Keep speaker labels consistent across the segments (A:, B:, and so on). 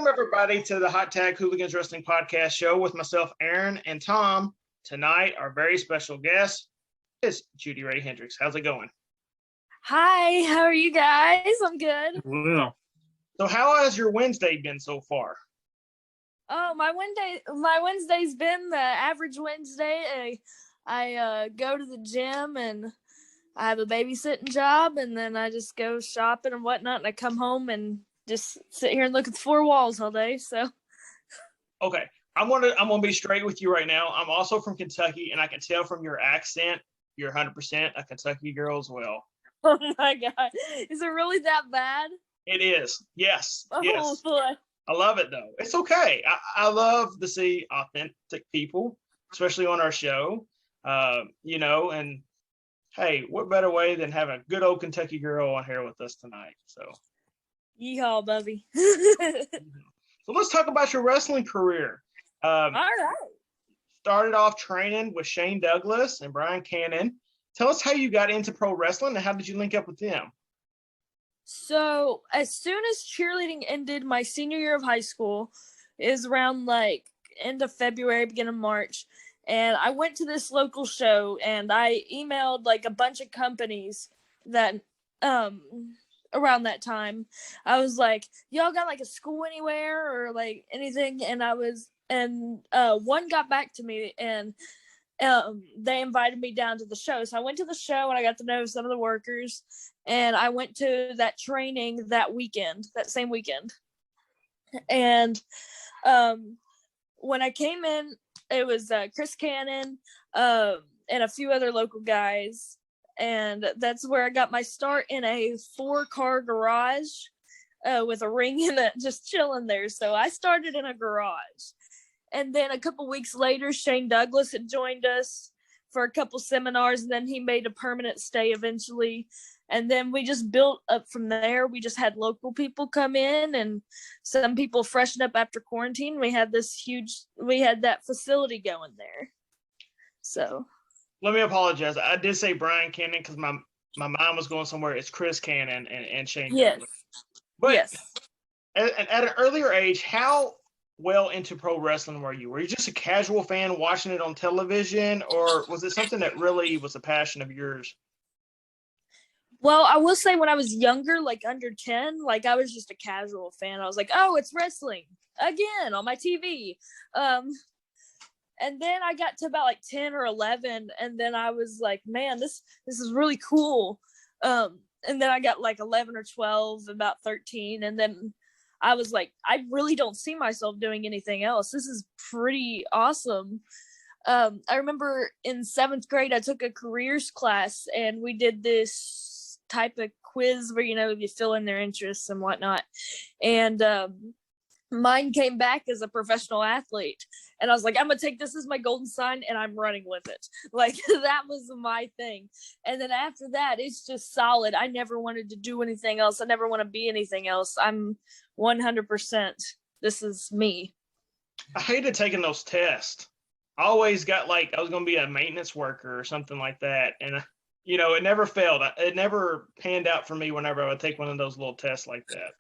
A: Welcome, everybody, to the Hot Tag Hooligans Wrestling Podcast show with myself, Aaron, and Tom. Tonight, our very special guest is Judi Hendrix. How's it going?
B: Hi, how are you guys? I'm good.
C: Well,
A: So how has your Wednesday been so far?
B: Oh, my Wednesday's been the average Wednesday. I go to the gym and I have a babysitting job, and then I just go shopping and whatnot, and I come home and just sit here and look at the four walls all day. So
A: Okay, I'm gonna be straight with you right now. I'm also from Kentucky, and I can tell from your accent you're 100% a Kentucky girl as well.
B: oh my god, is it really that bad?
A: It is. Yes.
B: Oh
A: Yes.
B: boy.
A: I love it though. It's okay. I love to see authentic people, especially on our show. And hey, what better way than have a good old Kentucky girl on here with us tonight? So
B: Yeehaw, Bubby.
A: So let's talk about your wrestling career.
B: All right.
A: Started off training with Shane Douglas and Brian Cannon. Tell us how you got into pro wrestling and how did you link up with them?
B: So as soon as cheerleading ended my senior year of high school, is around like end of February, beginning of March, and I went to this local show and I emailed like a bunch of companies that around that time. I was like, y'all got like a school anywhere or like anything? And one got back to me and they invited me down to the show. So I went to the show and I got to know some of the workers, and I went to that training that same weekend. And when I came in, it was Chris Cannon and a few other local guys. And that's where I got my start in a 4-car garage with a ring in it, just chilling there. So I started in a garage. And then a couple weeks later, Shane Douglas had joined us for a couple seminars, and then he made a permanent stay eventually. And then we just built up from there. We just had local people come in and some people freshen up after quarantine. We had that facility going there. So
A: Let me apologize. I did say Brian Cannon because my mind was going somewhere. It's Chris Cannon and Shane Douglas. But
B: yes.
A: At an earlier age, how well into pro wrestling were you? Were you just a casual fan watching it on television, or was it something that really was a passion of yours?
B: Well, I will say when I was younger, like under 10, like I was just a casual fan. I was like, oh, it's wrestling again on my TV. And then I got to about like 10 or 11, and then I was like, man, this is really cool. And then I got like 11 or 12, about 13, and then I was like, I really don't see myself doing anything else. This is pretty awesome. I remember in 7th grade, I took a careers class, and we did this type of quiz where, you fill in their interests and whatnot. And mine came back as a professional athlete. And I was like, I'm going to take this as my golden sign and I'm running with it. Like, that was my thing. And then after that, it's just solid. I never wanted to do anything else. I never want to be anything else. I'm 100%. This is me.
A: I hated taking those tests. I always got like I was going to be a maintenance worker or something like that. And, it never failed. It never panned out for me whenever I would take one of those little tests like that.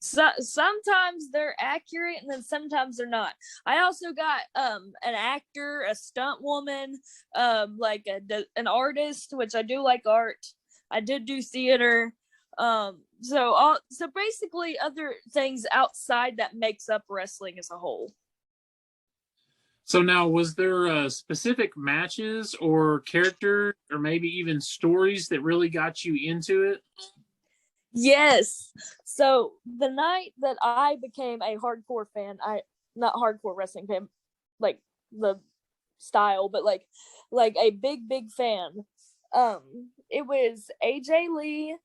B: So sometimes they're accurate and then sometimes they're not. I also got an actor, a stunt woman, like an artist, which I do like art. I did do theater. So basically other things outside that makes up wrestling as a whole.
C: so now, was there specific matches or characters or maybe even stories that really got you into it?
B: Yes. So the night that I became a hardcore fan, not hardcore wrestling fan, like the style, but like a big fan. It was AJ Lee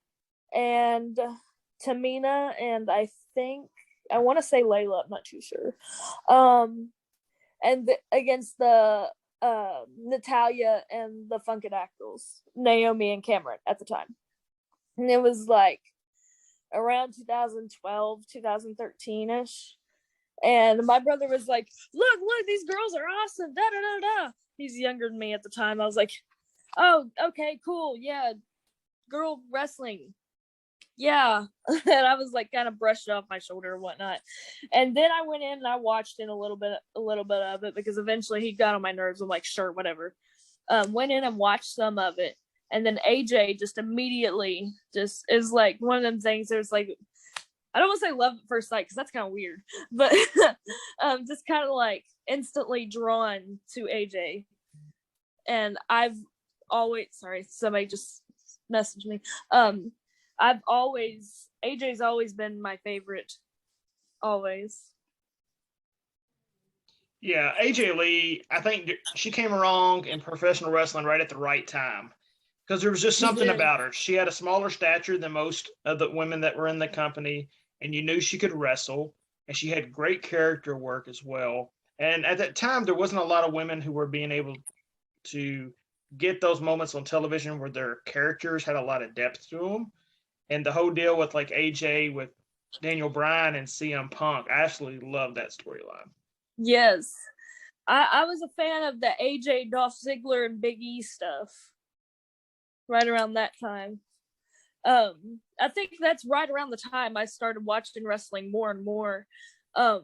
B: and Tamina, and I want to say Layla, I'm not too sure. And against the Natalia and the Funkadactyls, Naomi and Cameron at the time. And it was like around 2012, 2013-ish. And my brother was like, look, these girls are awesome. Da, da, da, da. He's younger than me at the time. I was like, oh, okay, cool. Yeah, girl wrestling. Yeah. And I was like kind of brushed it off my shoulder and whatnot. And then I went in and I watched it a little bit of it because eventually he got on my nerves. I'm like, sure, whatever. Went in and watched some of it. And then AJ just immediately just is like one of them things. There's like, I don't want to say love at first sight because that's kind of weird, but just kind of like instantly drawn to AJ. And I've always, sorry, somebody just messaged me. AJ's always been my favorite. Always.
A: Yeah, AJ Lee, I think she came along in professional wrestling right at the right time because there was just something about her. She had a smaller stature than most of the women that were in the company, and you knew she could wrestle, and she had great character work as well. And at that time, there wasn't a lot of women who were being able to get those moments on television where their characters had a lot of depth to them. And the whole deal with like AJ with Daniel Bryan and CM Punk, I absolutely love that storyline.
B: Yes. I was a fan of the AJ, Dolph Ziggler, and Big E stuff right around that time. I think that's right around the time I started watching wrestling more and more. What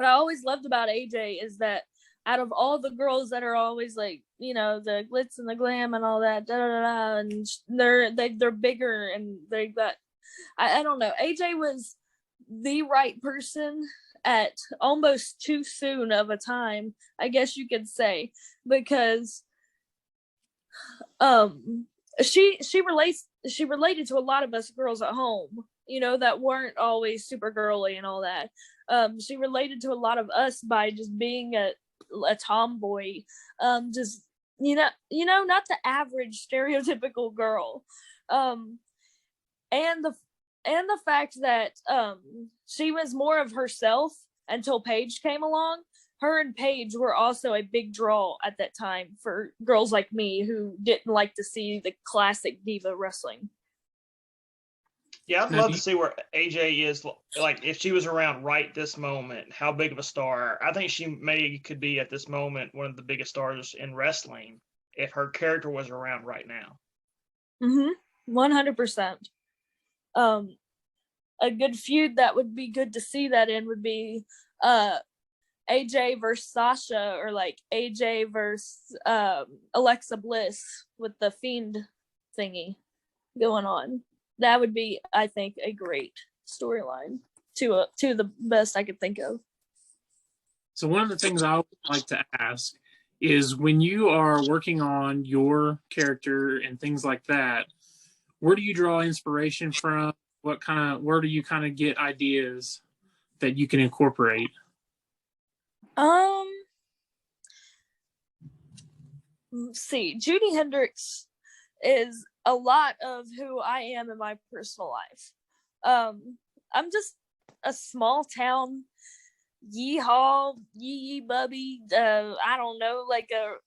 B: I always loved about AJ is that out of all the girls that are always like, you know, the glitz and the glam and all that, and they're bigger and they got, I don't know. AJ was the right person at almost too soon of a time, I guess you could say, because she related to a lot of us girls at home, you know, that weren't always super girly and all that. She related to a lot of us by just being a tomboy, just you know, not the average stereotypical girl, and the fact that she was more of herself until Paige came along. Her and Paige were also a big draw at that time for girls like me who didn't like to see the classic diva wrestling.
A: Yeah, I'd love to see where AJ is, like, if she was around right this moment, how big of a star. I think she could be at this moment one of the biggest stars in wrestling if her character was around right now.
B: 100%. A good feud that would be good to see that in would be AJ versus Sasha, or like AJ versus Alexa Bliss with the Fiend thingy going on. That would be, I think, a great storyline to the best I could think of.
C: So one of the things I would like to ask is, when you are working on your character and things like that, where do you draw inspiration from? Where do you kind of get ideas that you can incorporate?
B: Let's see. Judi Hendrix is a lot of who I am in my personal life. I'm just a small town yeehaw, yee bubby. I don't know, like a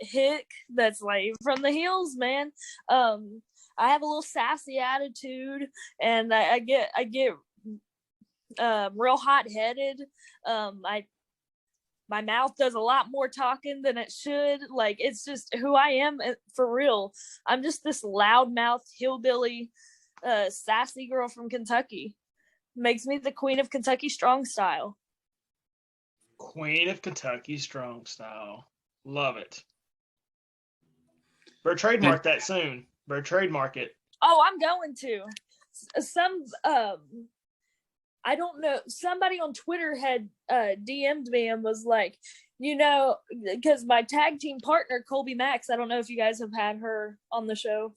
B: hick that's like from the hills, man. I have a little sassy attitude, and I get real hot headed. My mouth does a lot more talking than it should. Like, it's just who I am for real. I'm just this loudmouth hillbilly, sassy girl from Kentucky. Makes me the queen of Kentucky strong style.
A: Queen of Kentucky strong style. Love it. Better trademark that soon. Better trademark it.
B: Oh, I'm going to. I don't know. Somebody on Twitter had DM'd me and was like, you know, because my tag team partner, Kolbe Max, I don't know if you guys have had her on the show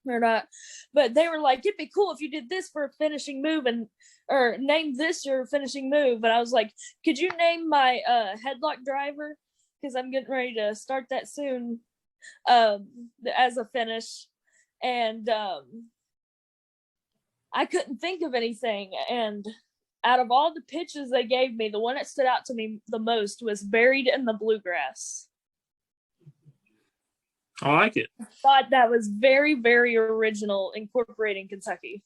B: or not, but they were like, it'd be cool if you did this for a finishing move, or name this your finishing move. But I was like, could you name my headlock driver? Because I'm getting ready to start that soon as a finish. And I couldn't think of anything. And out of all the pitches they gave me, the one that stood out to me the most was Buried in the Bluegrass.
C: I like it.
B: I thought that was very, very original, incorporating Kentucky.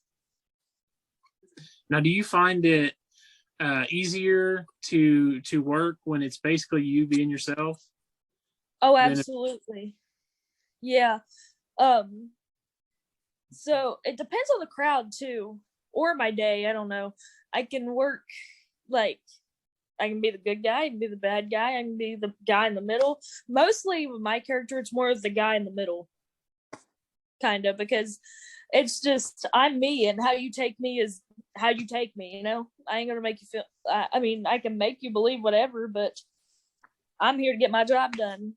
C: Now, do you find it easier to work when it's basically you being yourself?
B: Oh, absolutely. Yeah. So it depends on the crowd too, or my day. I don't know. I can work like I can be the good guy, I can be the bad guy, I can be the guy in the middle. Mostly with my character, it's more of the guy in the middle, kind of, because it's just I'm me, and how you take me is how you take me. I ain't gonna make you feel. I mean, I can make you believe whatever, but I'm here to get my job done.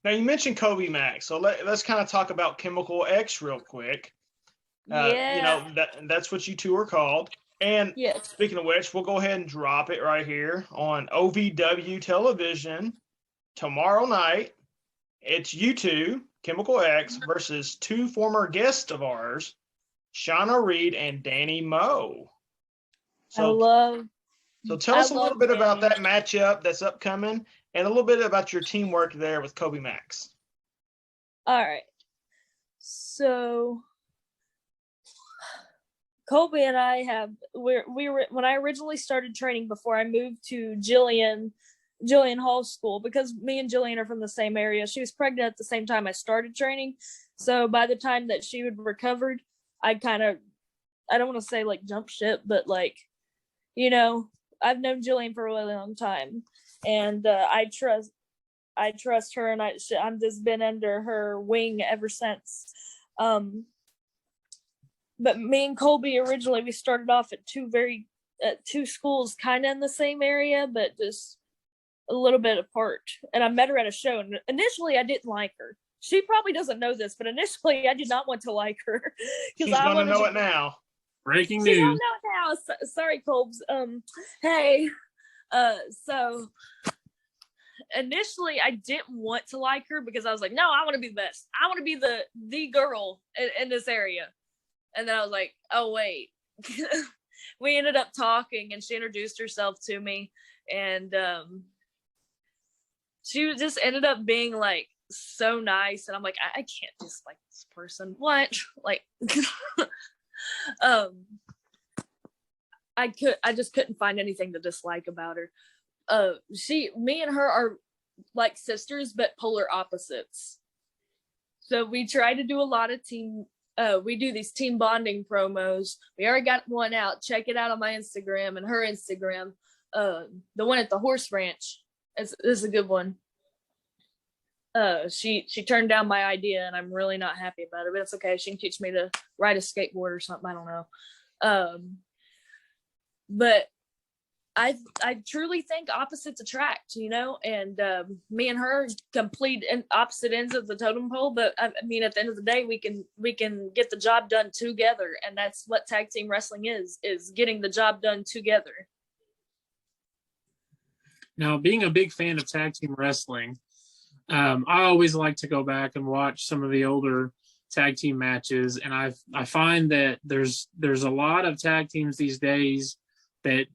A: Now you mentioned Kolbe Max, so let's kind of talk about Chemical X real quick.
B: Yeah.
A: That's what you two are called. And
B: Yes.
A: speaking of which, we'll go ahead and drop it right here on OVW television tomorrow night. It's you two, Chemical X, versus two former guests of ours, Shauna Reed and Danny Moe. So tell us a little bit about that matchup that's upcoming, and a little bit about your teamwork there with Kolbe Max.
B: All right. So Kolbe and I we were when I originally started training before I moved to Jillian Hall school, because me and Jillian are from the same area. She was pregnant at the same time I started training. So by the time that she had recovered, I don't want to say like jump ship, but like, I've known Jillian for a really long time, and I trust her, and I'm just been under her wing ever since. But me and Kolbe originally, we started off at two schools kind of in the same area, but just a little bit apart. And I met her at a show, and initially I didn't like her. She probably doesn't know this, but initially I did not want to like her.
A: She's going to know it now.
C: Breaking news.
B: She don't know it now. Sorry, Kolbs. Hey. So initially I didn't want to like her, because I was like, no, I want to be the best. I want to be the girl in this area. And then I was like, oh wait. We ended up talking, and she introduced herself to me, and she just ended up being like so nice, and I'm like, I can't dislike this person. What? Like I just couldn't find anything to dislike about her. Me and her are like sisters, but polar opposites. So we try to do a lot of we do these team bonding promos. We already got one out. Check it out on my Instagram and her Instagram. The one at the horse ranch is a good one. She turned down my idea, and I'm really not happy about it, but it's okay. She can teach me to ride a skateboard or something. I don't know. But I truly think opposites attract, and me and her complete opposite ends of the totem pole. But I mean, at the end of the day, we can get the job done together, and that's what tag team wrestling is getting the job done together.
C: Now, being a big fan of tag team wrestling, I always like to go back and watch some of the older tag team matches, and I find that there's a lot of tag teams these days that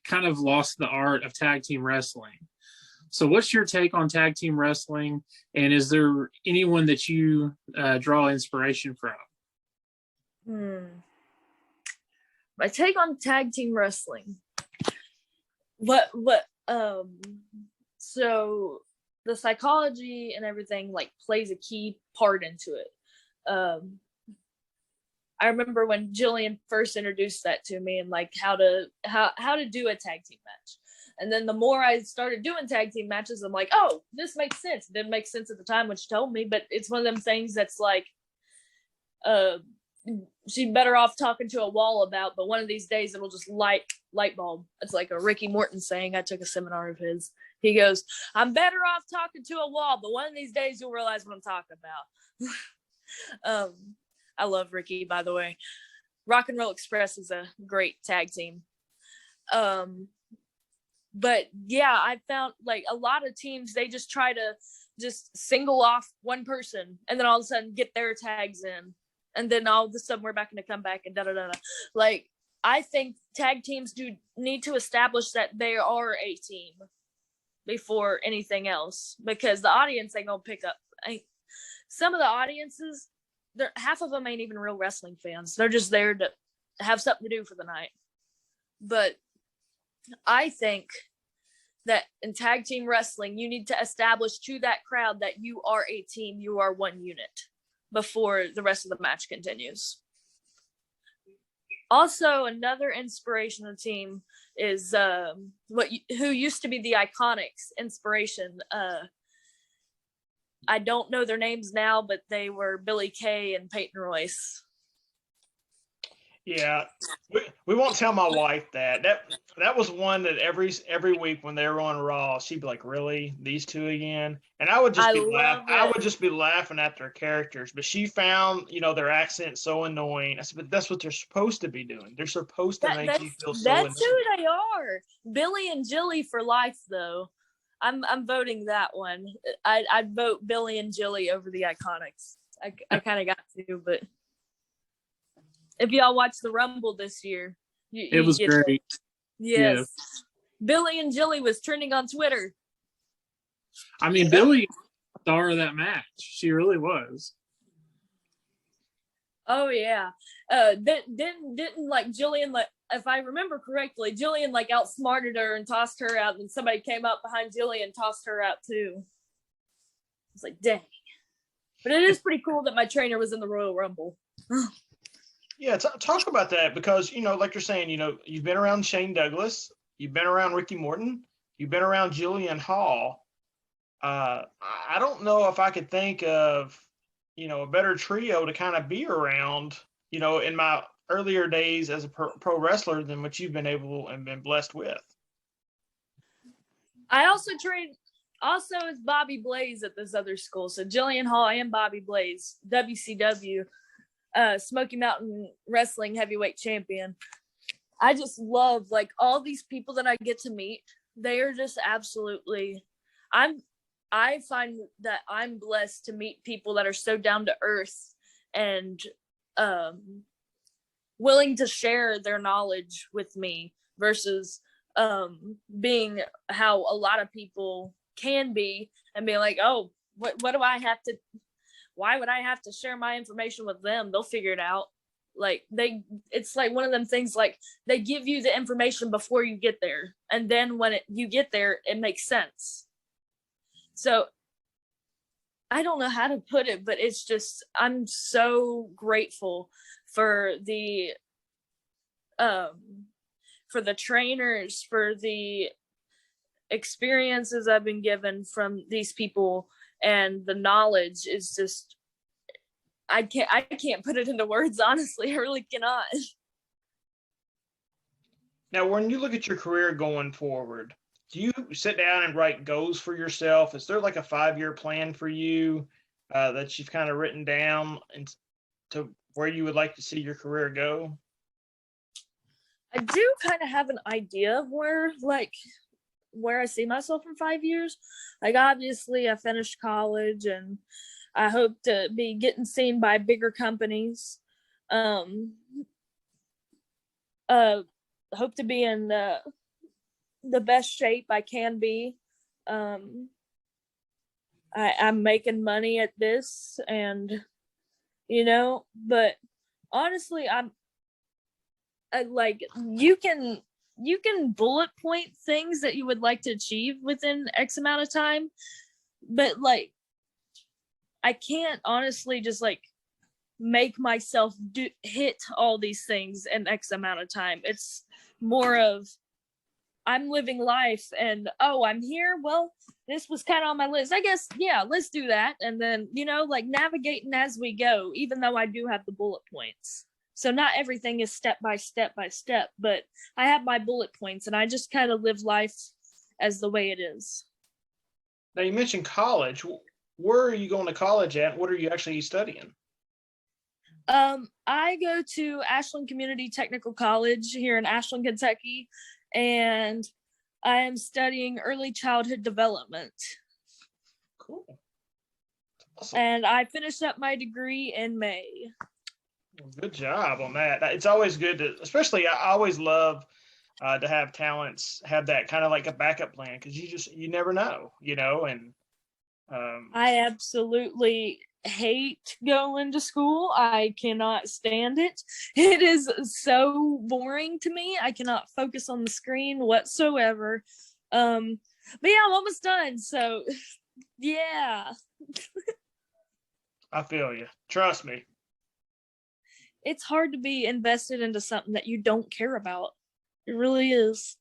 C: kind of lost the art of tag team wrestling. So what's your take on tag team wrestling, and is there anyone that you draw inspiration from?
B: My take on tag team wrestling. So the psychology and everything like plays a key part into it. I remember when Jillian first introduced that to me, and like how to do a tag team match. And then the more I started doing tag team matches, I'm like, oh, this makes sense. It didn't make sense at the time when she told me, but it's one of them things that's like, she's better off talking to a wall about, but one of these days it'll just light bulb. It's like a Ricky Morton saying. I took a seminar of his. He goes, I'm better off talking to a wall, but one of these days you'll realize what I'm talking about. I love Ricky, by the way. Rock and Roll Express is a great tag team. But yeah, I found like a lot of teams, they just try to just single off one person, and then all of a sudden get their tags in, and then all of a sudden we're back in the comeback and da-da-da-da. Like, I think tag teams do need to establish that they are a team before anything else, because the audience ain't gonna pick up. Some of the audiences, half of them ain't even real wrestling fans. They're just there to have something to do for the night. But I think that in tag team wrestling, you need to establish to that crowd that you are a team, you are one unit. before the rest of the match continues. Also, another inspiration of the team is who used to be the Iconics inspiration. I don't know their names now, but they were Billy Kay and Peyton Royce.
A: Yeah, we won't tell my wife that. That was one that every week when they were on Raw, she'd be like, "Really, these two again?" And I would just be laughing. I would just be laughing at their characters. But she found, their accent so annoying. I said, "But that's what they're supposed to be doing. They're supposed to make you feel so annoying."
B: That's who they are. Billy and Jilly for life, though. I'm voting that one. I'd vote Billy and Jilly over the Iconics. I kind of got to, but. If y'all watched the Rumble this year,
C: it was great.
B: Yes. Billy and Jilly was trending on Twitter.
C: I mean, Billy was the star of that match. She really was.
B: Oh yeah. Didn't like Jillian, like, if I remember correctly, Jillian like outsmarted her and tossed her out, and somebody came up behind Jillian and tossed her out too. It's like, dang. But it is pretty cool that my trainer was in the Royal Rumble.
A: Yeah, talk about that, because, like you're saying, you've been around Shane Douglas, you've been around Ricky Morton, you've been around Jillian Hall. I don't know if I could think of, a better trio to kind of be around, in my earlier days as a pro wrestler than what you've been able and been blessed with.
B: I also trained as Bobby Blaze at this other school. So Jillian Hall and Bobby Blaze, WCW. Smoky Mountain Wrestling heavyweight champion. I just love like all these people that I get to meet. They are just absolutely. I find that I'm blessed to meet people that are so down to earth and willing to share their knowledge with me versus being how a lot of people can be and be like, oh, what do I have to? Why would I have to share my information with them? They'll figure it out. Like it's like one of them things, like they give you the information before you get there. And then when you get there, it makes sense. So I don't know how to put it, but it's just, I'm so grateful for the trainers, for the experiences I've been given from these people. And the knowledge is just, I can't put it into words, honestly. I really cannot.
A: Now, when you look at your career going forward, do you sit down and write goals for yourself? Is there like a 5-year plan for you that you've kind of written down and to where you would like to see your career go?
B: I do kind of have an idea of where I see myself in 5 years. Like, obviously I finished college and I hope to be getting seen by bigger companies. Hope to be in the best shape I can be. I'm making money at this, and but honestly, I like, you can bullet point things that you would like to achieve within X amount of time, but like, I can't honestly just like make myself hit all these things in X amount of time. It's more of, I'm living life and, oh, I'm here. Well, this was kind of on my list. I guess, yeah, let's do that. And then, like navigating as we go, even though I do have the bullet points. So not everything is step by step, but I have my bullet points and I just kind of live life as the way it is.
A: Now, you mentioned college. Where are you going to college at? What are you actually studying?
B: I go to Ashland Community Technical College here in Ashland, Kentucky, and I am studying early childhood development.
A: Cool. Awesome.
B: And I finished up my degree in May.
A: Good job on that. It's always good to, especially, I always love to have talents have that kind of like a backup plan, because you never know, and
B: I absolutely hate going to school. I cannot stand it. It is so boring to me. I cannot focus on the screen whatsoever. But yeah, I'm almost done. So yeah.
A: I feel you. Trust me.
B: It's hard to be invested into something that you don't care about. It really is.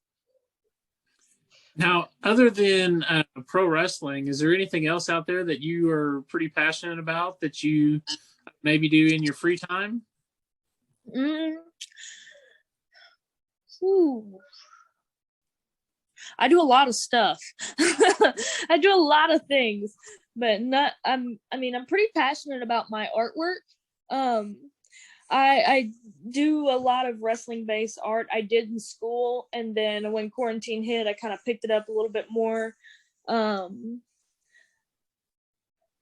C: Now, other than pro wrestling, is there anything else out there that you are pretty passionate about that you maybe do in your free time?
B: Ooh. I do a lot of stuff. I do a lot of things, but I'm pretty passionate about my artwork. I do a lot of wrestling based art. I did in school, and then when quarantine hit, I kind of picked it up a little bit more.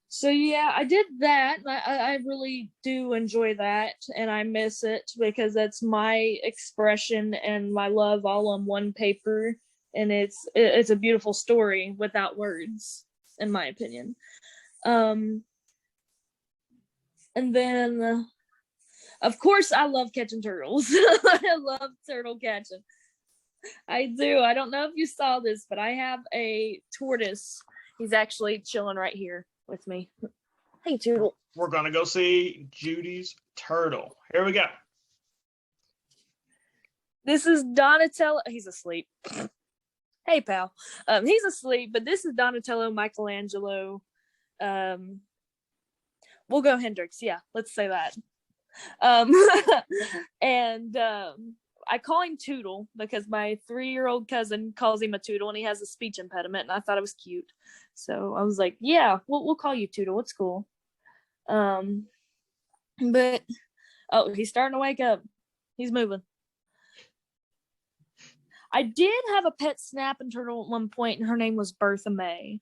B: So yeah, I did that. I really do enjoy that, and I miss it because that's my expression and my love all on one paper, and it's a beautiful story without words, in my opinion. And then, of course, I love catching turtles. I love turtle catching. I do. I don't know if you saw this, but I have a tortoise. He's actually chilling right here with me. Hey, Toodle.
A: We're going to go see Judy's turtle. Here we go.
B: This is Donatello. He's asleep. Hey, pal. He's asleep, but this is Donatello Michelangelo. We'll go Hendrix. Yeah, let's say that. And I call him Toodle because my 3-year-old cousin calls him a Toodle, and he has a speech impediment, and I thought it was cute. So I was like, yeah, we'll call you Toodle. It's cool. But he's starting to wake up. He's moving. I did have a pet snapping turtle at one point, and her name was Bertha May.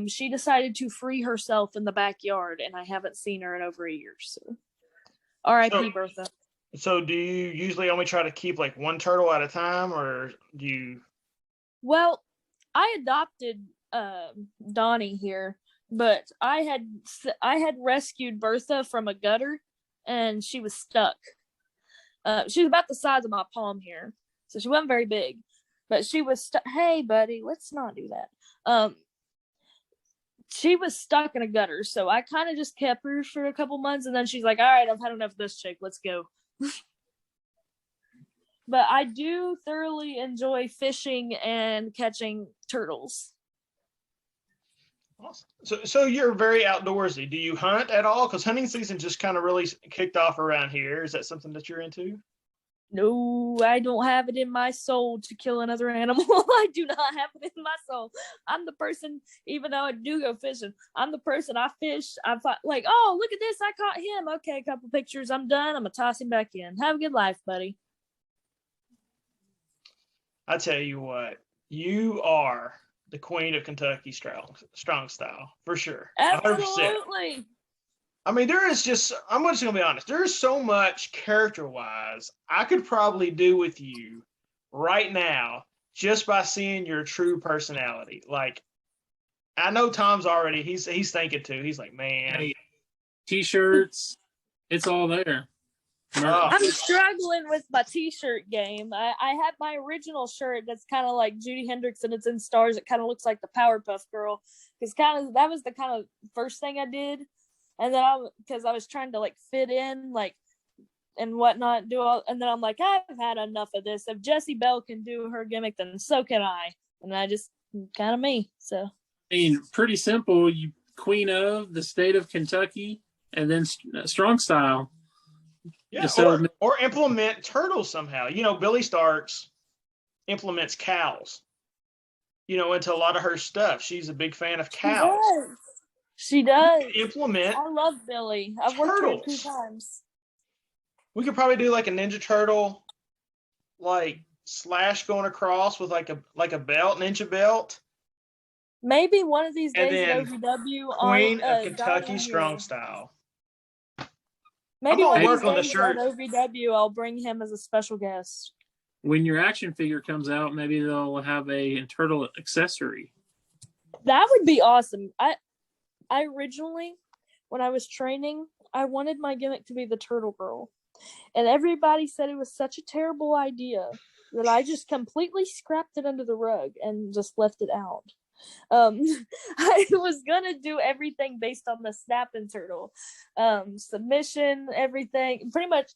B: She decided to free herself in the backyard, and I haven't seen her in over a year. So, R.I.P. Bertha.
A: So, do you usually only try to keep like one turtle at a time, or do you?
B: Well, I adopted Donnie here, but I had rescued Bertha from a gutter, and she was stuck. She was about the size of my palm here. So she wasn't very big, but she was stuck. Hey, buddy, let's not do that. She was stuck in a gutter, so I kind of just kept her for a couple months, and then she's like, all right, I've had enough of this chick. Let's go. But I do thoroughly enjoy fishing and catching turtles.
A: Awesome. So you're very outdoorsy. Do you hunt at all? Because hunting season just kind of really kicked off around here. Is that something that you're into?
B: No, I don't have it in my soul to kill another animal. I do not have it in my soul. I'm the person, even though I do go fishing, I'm the person I fish. I'm like, oh, look at this. I caught him. Okay, a couple pictures. I'm done. I'm going to toss him back in. Have a good life, buddy.
A: I tell you what, you are the queen of Kentucky strong style, for sure. 100%.
B: Absolutely.
A: I mean, I'm just going to be honest. There's so much character-wise I could probably do with you right now just by seeing your true personality. Like, I know Tom's already, he's thinking too. He's like, man.
C: Hey, T-shirts, it's all there.
B: I'm struggling with my T-shirt game. I had my original shirt that's kind of like Judi Hendrix, and it's in stars. It kind of looks like the Powerpuff Girl. That was the kind of first thing I did. And then because I was trying to like fit in, like, and whatnot, and then I'm like, I've had enough of this. If Jessie Bell can do her gimmick, then so can I. And I just kind of me. So,
C: I mean, pretty simple. You queen of the state of Kentucky, and then strong style.
A: Yeah, or implement turtles somehow. You know, Billy Starks implements cows, into a lot of her stuff. She's a big fan of cows.
B: She does.
A: Implement.
B: I love Billy. I've worked with her 2 times.
A: We could probably do like a Ninja Turtle, like slash going across with like a belt, ninja belt.
B: Maybe one of these days at OVW
A: Queen of Kentucky strong style.
B: Maybe one of these days at OVW I'll bring him as a special guest.
C: When your action figure comes out, maybe they'll have a turtle accessory.
B: That would be awesome. I originally, when I was training, I wanted my gimmick to be the Turtle Girl. And everybody said it was such a terrible idea that I just completely scrapped it under the rug and just left it out. I was gonna do everything based on the snapping turtle, submission, everything, pretty much,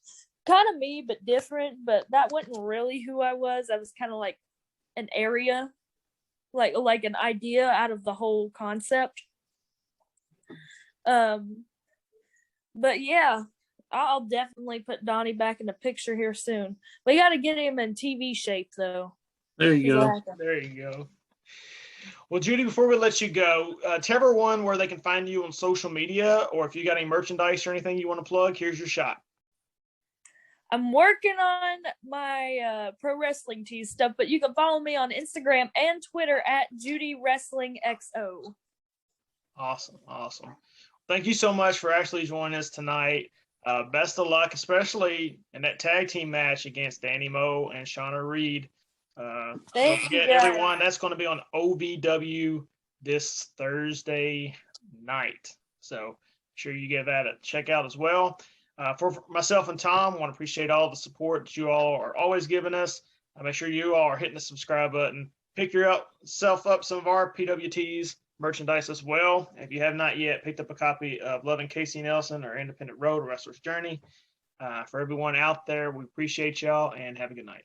B: kind of me but different. But that wasn't really who I was. I was kind of like an area, like an idea out of the whole concept. But yeah, I'll definitely put Donnie back in the picture here soon. We got to get him in TV shape though.
C: There you go.
A: There you go. Well, Judi, before we let you go, tell everyone where they can find you on social media, or if you got any merchandise or anything you want to plug, here's your shot.
B: I'm working on my pro wrestling tees stuff, but you can follow me on Instagram and Twitter at Judi Wrestling XO.
A: Awesome. Thank you so much for actually joining us tonight. Best of luck, especially in that tag team match against Danny Moe and Shauna Reed. Don't forget, everyone, that's going to be on OVW this Thursday night. So make sure you give that a check out as well. For myself and Tom, I want to appreciate all the support that you all are always giving us. Make sure you all are hitting the subscribe button. Pick yourself up some of our PWTs merchandise as well. If you have not yet picked up a copy of Loving Casey Nelson or Independent Road, Wrestler's Journey. For everyone out there, we appreciate y'all and have a good night.